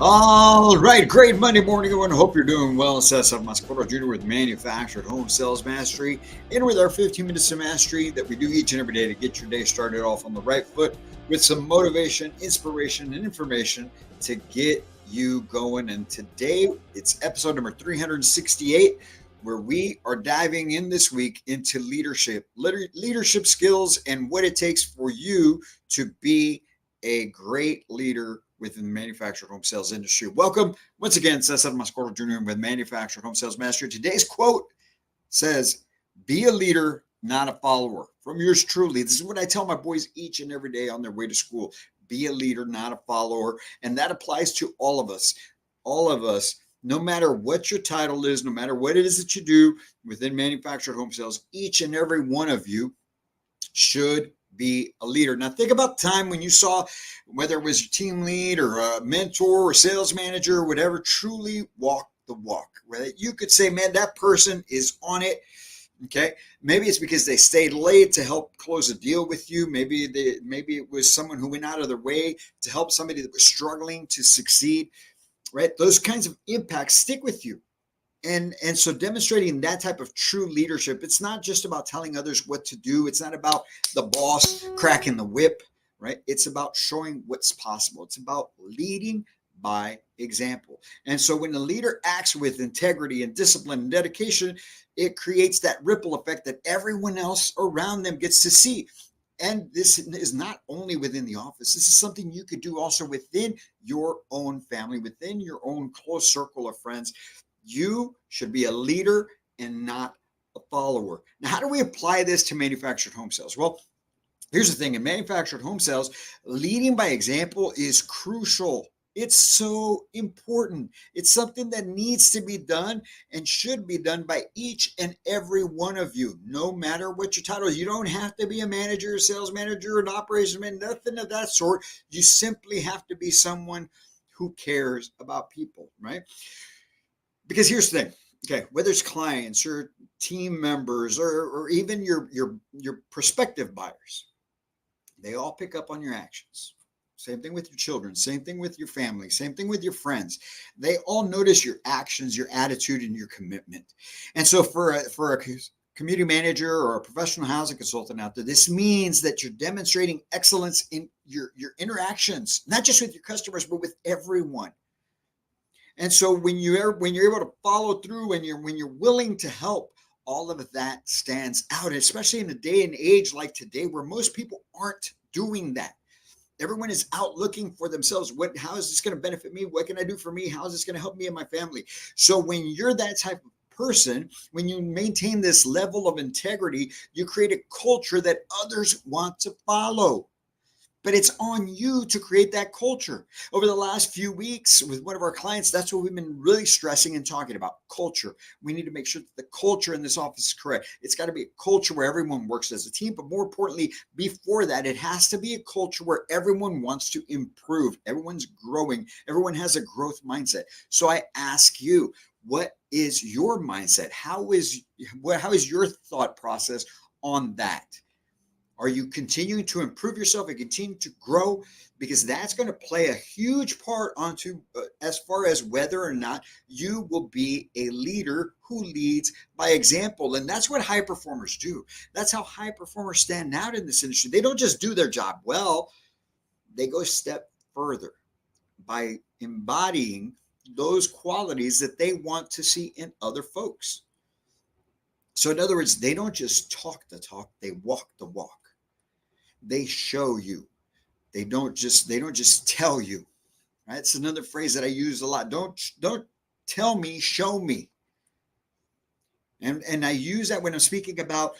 All right, great Monday morning, everyone. Hope you're doing well. Cesar Mascoro Jr. with Manufactured Home Sales Mastery, and with our 15 minutes of mastery that we do each and every day to get your day started off on the right foot with some motivation, inspiration, and information to get you going. And today it's episode number 368, where we are diving in this week into leadership skills and what it takes for you to be a great leader within the manufactured home sales industry. Welcome once again, Cesar Mascoro Jr. with Manufactured Home Sales Mastery. Today's quote says, "Be a leader, not a follower." From yours truly. This is what I tell my boys each and every day on their way to school. Be a leader, not a follower. And that applies to all of us. All of us, no matter what your title is, no matter what it is that you do within manufactured home sales, each and every one of you should be a leader. Now, think about the time when you saw, whether it was your team lead or a mentor or sales manager or whatever, truly walk the walk. Right? You could say, man, that person is on it. Okay, maybe it's because they stayed late to help close a deal with you. Maybe it was someone who went out of their way to help somebody that was struggling to succeed. Right? Those kinds of impacts stick with you. And so demonstrating that type of true leadership, it's not just about telling others what to do. It's not about the boss cracking the whip, right? It's about showing what's possible. It's about leading by example. And so when the leader acts with integrity and discipline and dedication, it creates that ripple effect that everyone else around them gets to see. And this is not only within the office. This is something you could do also within your own family, within your own close circle of friends. You should be a leader and not a follower. Now, how do we apply this to manufactured home sales? Well, here's the thing. In manufactured home sales, leading by example is crucial. It's so important. It's something that needs to be done and should be done by each and every one of you, no matter what your title is. You don't have to be a manager, a sales manager, an operations man, nothing of that sort. You simply have to be someone who cares about people, right? Because here's the thing. Okay, whether it's clients or team members or even your prospective buyers, they all pick up on your actions. Same thing with your children, same thing with your family, same thing with your friends. They all notice your actions, your attitude, and your commitment. And so for a community manager or a professional housing consultant out there, this means that you're demonstrating excellence in your interactions, not just with your customers, but with everyone. And so when you're able to follow through and when you're willing to help, all of that stands out, especially in a day and age like today where most people aren't doing that. Everyone is out looking for themselves. How is this going to benefit me? What can I do for me? How is this going to help me and my family? So when you're that type of person, when you maintain this level of integrity, you create a culture that others want to follow. But it's on you to create that culture. Over the last few weeks with one of our clients, that's what we've been really stressing and talking about: culture. We need to make sure that the culture in this office is correct. It's got to be a culture where everyone works as a team, but more importantly, before that, it has to be a culture where everyone wants to improve. Everyone's growing. Everyone has a growth mindset. So I ask you, what is your mindset? How is your thought process on that? Are you continuing to improve yourself and continue to grow? Because that's going to play a huge part onto as far as whether or not you will be a leader who leads by example. And that's what high performers do. That's how high performers stand out in this industry. They don't just do their job well, they go a step further by embodying those qualities that they want to see in other folks. So in other words, they don't just talk the talk, they walk the walk. They show you. They don't just tell you. Right? It's another phrase that I use a lot. Don't tell me, show me. And I use that when I'm speaking about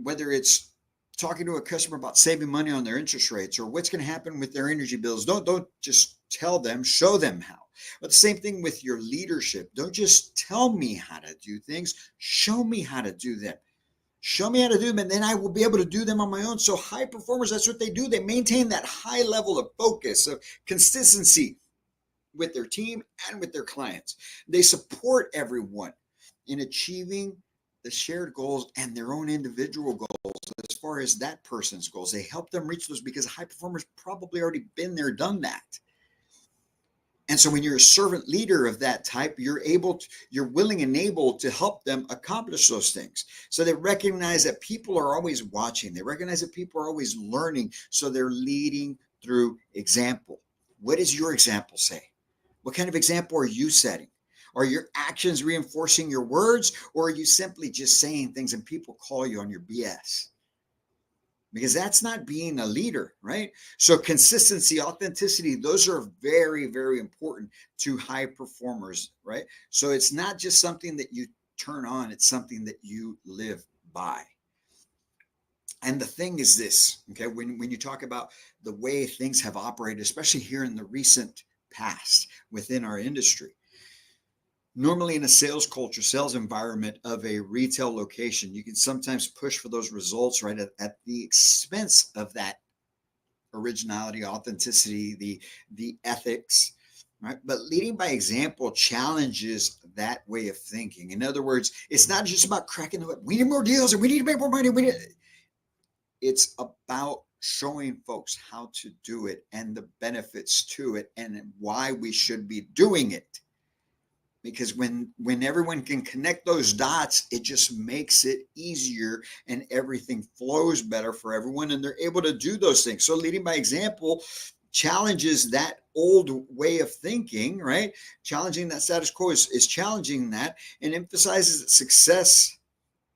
whether it's talking to a customer about saving money on their interest rates or what's going to happen with their energy bills. Don't just tell them, show them how. But the same thing with your leadership. Don't just tell me how to do things, show me how to do them. Show me how to do them, and then I will be able to do them on my own. So high performers, that's what they do. They maintain that high level of focus, of consistency with their team and with their clients. They support everyone in achieving the shared goals and their own individual goals as far as that person's goals. They help them reach those because high performers probably already been there, done that. And so when you're a servant leader of that type, you're willing and able to help them accomplish those things. So they recognize that people are always watching. They recognize that people are always learning. So they're leading through example. What does your example say? What kind of example are you setting? Are your actions reinforcing your words, or are you simply just saying things and people call you on your BS? Because that's not being a leader, right? So consistency, authenticity, those are very, very important to high performers, right? So it's not just something that you turn on, it's something that you live by. And the thing is this, okay, when you talk about the way things have operated, especially here in the recent past within our industry, normally in a sales culture, sales environment of a retail location, you can sometimes push for those results right at the expense of that originality, authenticity, the ethics, right? But leading by example challenges that way of thinking. In other words, it's not just about cracking the whip. We need more deals and we need to make more money. It's about showing folks how to do it and the benefits to it and why we should be doing it. Because when everyone can connect those dots, it just makes it easier and everything flows better for everyone and they're able to do those things. So leading by example challenges that old way of thinking, right? Challenging that status quo is challenging that and emphasizes that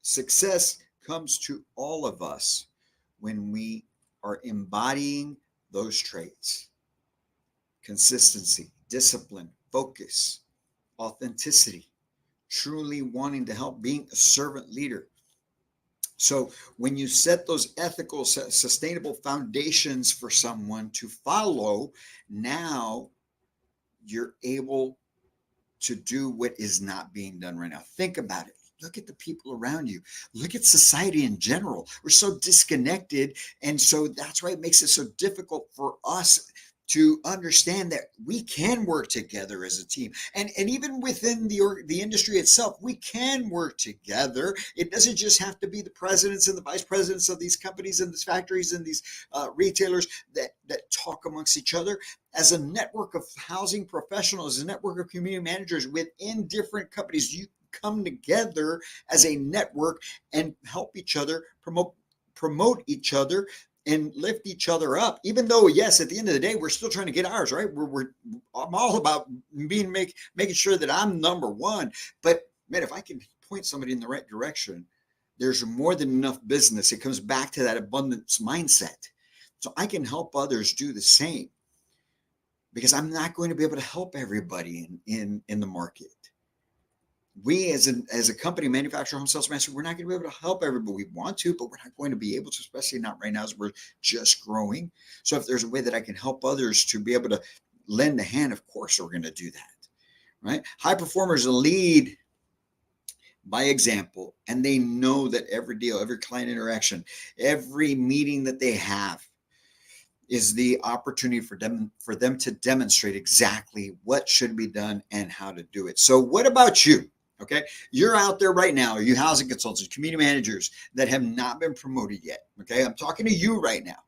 success comes to all of us when we are embodying those traits: consistency, discipline, focus, authenticity, truly wanting to help, being a servant leader. So when you set those ethical, sustainable foundations for someone to follow, now you're able to do what is not being done right now. Think about it. Look at the people around you. Look at society in general. We're so disconnected. And so that's why it makes it so difficult for us to understand that we can work together as a team. And even within the industry itself, we can work together. It doesn't just have to be the presidents and the vice presidents of these companies and these factories and these retailers that talk amongst each other. As a network of housing professionals, a network of community managers within different companies, you come together as a network and help each other, promote each other, and lift each other up. Even though, yes, at the end of the day, we're still trying to get ours, right? I'm all about making sure that I'm number one. But man, if I can point somebody in the right direction, there's more than enough business. It comes back to that abundance mindset. So I can help others do the same, because I'm not going to be able to help everybody in the market. We as a company, manufacturer, home sales master, we're not going to be able to help everybody. We want to, but we're not going to be able to, especially not right now as we're just growing. So if there's a way that I can help others to be able to lend a hand, of course we're going to do that, right? High performers lead by example, and they know that every deal, every client interaction, every meeting that they have is the opportunity for them to demonstrate exactly what should be done and how to do it. So what about you? Okay, you're out there right now, you housing consultants, community managers that have not been promoted yet. Okay, I'm talking to you right now.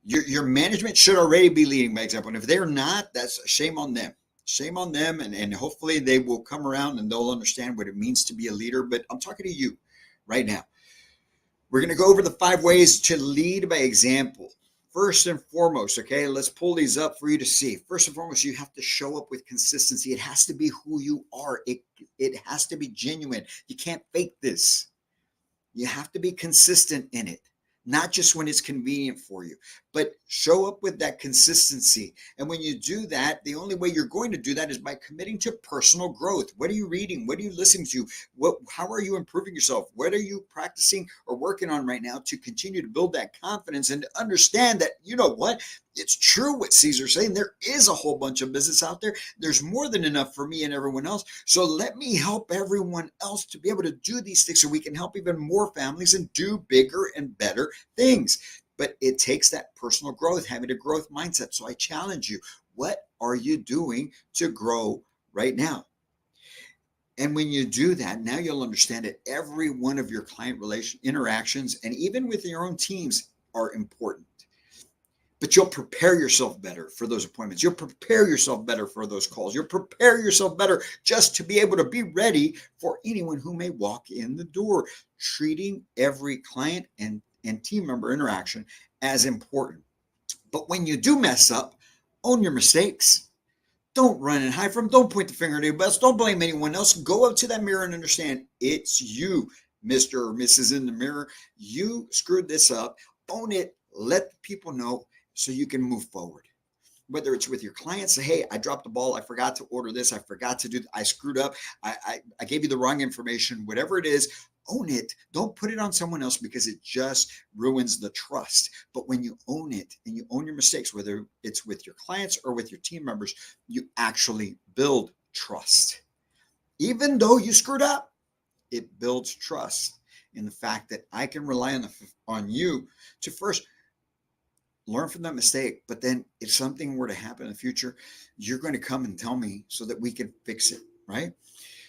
Your management should already be leading by example. And if they're not, that's shame on them. Shame on them. And hopefully they will come around and they'll understand what it means to be a leader. But I'm talking to you right now. We're going to go over the 5 ways to lead by example. First and foremost, okay, let's pull these up for you to see. First and foremost, you have to show up with consistency. It has to be who you are. It has to be genuine. You can't fake this. You have to be consistent in it, not just when it's convenient for you, but show up with that consistency. And when you do that, the only way you're going to do that is by committing to personal growth. What are you reading? What are you listening to? How are you improving yourself? What are you practicing or working on right now to continue to build that confidence and to understand that, you know what? It's true what Caesar's saying. There is a whole bunch of business out there. There's more than enough for me and everyone else. So let me help everyone else to be able to do these things so we can help even more families and do bigger and better things. But it takes that personal growth, having a growth mindset. So I challenge you, what are you doing to grow right now? And when you do that, now you'll understand that every one of your client interactions and even with your own teams are important. but you'll prepare yourself better for those appointments. You'll prepare yourself better for those calls. You'll prepare yourself better just to be able to be ready for anyone who may walk in the door, treating every client and team member interaction as important. But when you do mess up, own your mistakes. Don't run and hide from them. Don't point the finger at anybody else. Don't blame anyone else. Go up to that mirror and understand it's you, Mr. or Mrs. in the mirror. You screwed this up. Own it. Let the people know so you can move forward. Whether it's with your clients, say, hey, I dropped the ball. I forgot to order this. I forgot to do, I screwed up. I gave you the wrong information. Whatever it is, own it. Don't put it on someone else because it just ruins the trust. But when you own it and you own your mistakes, whether it's with your clients or with your team members, you actually build trust. Even though you screwed up, it builds trust in the fact that I can rely on you to first learn from that mistake. But then if something were to happen in the future, you're going to come and tell me so that we can fix it, right?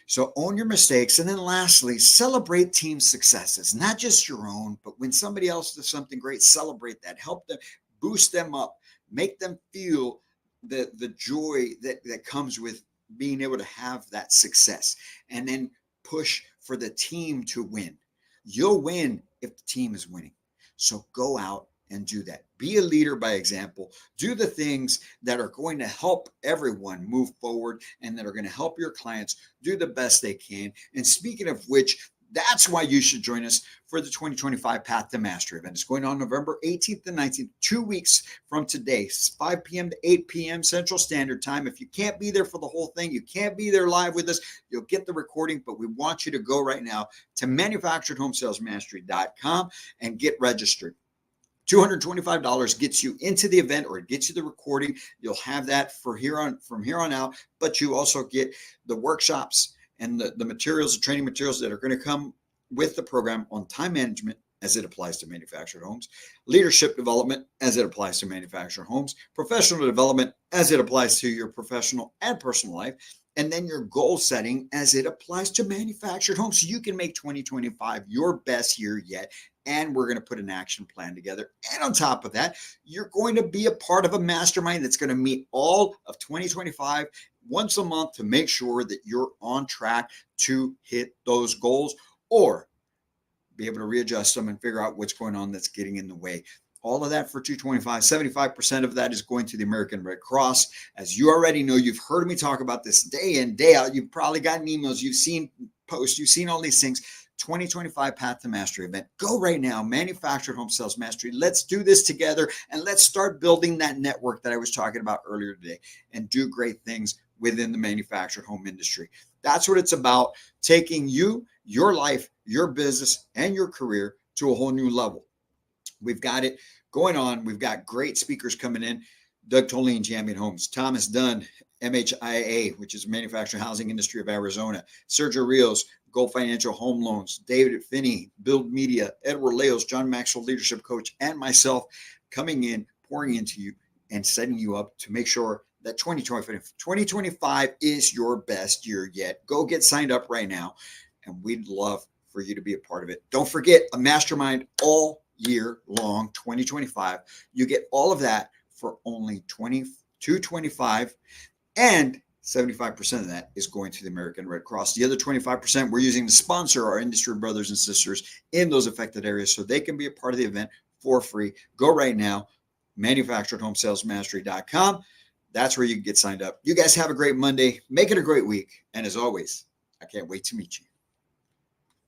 So own your mistakes. And then lastly, celebrate team successes, not just your own, but when somebody else does something great, celebrate that, help them, boost them up, make them feel the joy that comes with being able to have that success, and then push for the team to win. You'll win if the team is winning. So go out and do that. Be a leader by example. Do the things that are going to help everyone move forward and that are going to help your clients do the best they can. And speaking of which, that's why you should join us for the 2025 Path to Mastery event. It's going on November 18th and 19th, 2 weeks from today, 5 p.m. to 8 p.m. Central Standard Time. If you can't be there for the whole thing, you can't be there live with us, you'll get the recording, but we want you to go right now to manufacturedhomesalesmastery.com and get registered. $225 gets you into the event, or it gets you the recording. You'll have that from here on out, but you also get the workshops and the materials, the training materials that are going to come with the program on time management as it applies to manufactured homes, leadership development as it applies to manufactured homes, professional development as it applies to your professional and personal life, and then your goal setting as it applies to manufactured homes, so you can make 2025 your best year yet. And we're going to put an action plan together. And on top of that, you're going to be a part of a mastermind that's going to meet all of 2025 once a month to make sure that you're on track to hit those goals, or be able to readjust them and figure out what's going on that's getting in the way. All of that for $225. 75% of that is going to the American Red Cross. As you already know, you've heard me talk about this day in, day out. You've probably gotten emails. You've seen posts. You've seen all these things. 2025 Path to Mastery event. Go right now, Manufactured Home Sales Mastery. Let's do this together, and let's start building that network that I was talking about earlier today and do great things within the manufactured home industry. That's what it's about, taking you, your life, your business, and your career to a whole new level. We've got it going on. We've got great speakers coming in. Doug Tolene, Champion Homes, Thomas Dunn, MHIA, which is Manufacturing Housing Industry of Arizona, Sergio Rios, Gold Financial Home Loans, David Finney, Build Media, Edward Leos, John Maxwell Leadership Coach, and myself coming in, pouring into you, and setting you up to make sure that 2025 is your best year yet. Go get signed up right now, and we'd love for you to be a part of it. Don't forget, a mastermind all year long, 2025. You get all of that for only $225, and 75% of that is going to the American Red Cross. The other 25% we're using to sponsor our industry brothers and sisters in those affected areas so they can be a part of the event for free. Go right now, manufacturedhomesalesmastery.com. That's where you can get signed up. You guys have a great Monday. Make it a great week. And as always, I can't wait to meet you.